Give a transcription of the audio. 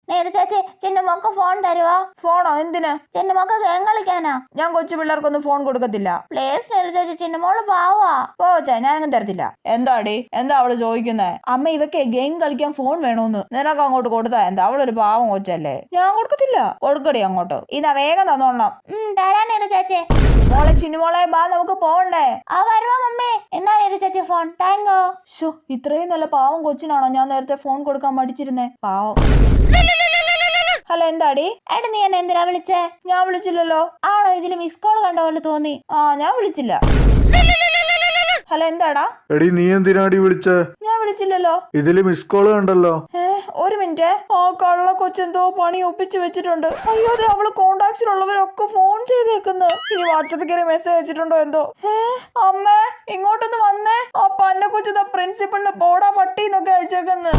നേരെ ചേച്ചി ചിന്നമ്മക്ക് ഫോൺ തരുവോ? ഫോണോ? എന്തിനാ? ചിന്നമ്മക്ക് ഗെയിം കളിക്കാനാ. ഞാൻ കൊച്ചു പിള്ളേർക്കൊന്നും ഫോൺ കൊടുക്കത്തില്ല. പ്ലീസ് നേരെ ചേച്ചി, ചിന്നമോള് പാവാ. പോച്ചാ, ഞാനങ്ങും തരത്തില്ല. എന്താടി, എന്താ അവള് ചോദിക്കുന്നേ? അമ്മ ഇവക്കെ ഗെയിം കളിക്കാൻ ഫോൺ വേണോന്ന്. നിനക്ക് അങ്ങോട്ട് കൊടുത്താ എന്താ? അവളൊരു പാവം കൊച്ചല്ലേ. ഞാൻ കൊടുക്കത്തില്ല. കൊടുക്കടി അങ്ങോട്ട്. ഇതാ വേഗം തന്നോളണം. തരാൻ നേരെ ചേച്ചി. മോളെ ചിന്നുമോളെ, ബാ നമുക്ക് പോണ്ടേ? ആ വരുവാ മമ്മി. എന്നാ നേരെ ചേച്ചി ഫോൺ. താങ്കോ. ഷോ, ഇത്രയും നല്ല പാവം കൊച്ചിനാണോ ഞാൻ നേരത്തെ ഫോൺ കൊടുക്കാൻ മടിച്ചിരുന്നേ? പാവം. ഹലോ, എന്താടി? ഏട്ടാ നീ എന്നെ എന്തിനാ വിളിച്ചേ? ഞാൻ വിളിച്ചില്ലല്ലോ. ആണോ? ഇതില് മിസ് കോൾ കണ്ട പോലെ തോന്നി. ഞാൻ വിളിച്ചില്ല. ഹലോ, എന്താടാ? എടി നീ എന്തിനാടി വിളിച്ചേ? ഞാൻ വിളിച്ചില്ലല്ലോ. ഇതില് മിസ് കോള് കണ്ടല്ലോ. ഒരു മിനിറ്റ്. ആ കള്ള കൊച്ചെന്തോ പണി ഒപ്പിച്ച് വെച്ചിട്ടുണ്ട്. അയ്യോ, അതെ, അവള് കോണ്ടാക്ട്സിലുള്ളവരൊക്കെ ഫോൺ ചെയ്തേക്കുന്നു. ഇനി വാട്സപ്പിൽ കയറി മെസ്സേജ് അയച്ചിട്ടുണ്ടോ എന്തോ. അമ്മേ, ഇങ്ങോട്ടൊന്ന് വന്നേ. ആ പന്ന കൊച്ചു പ്രിൻസിപ്പളിന് പോടാ പട്ടി എന്നൊക്കെ അയച്ചേക്കുന്നു.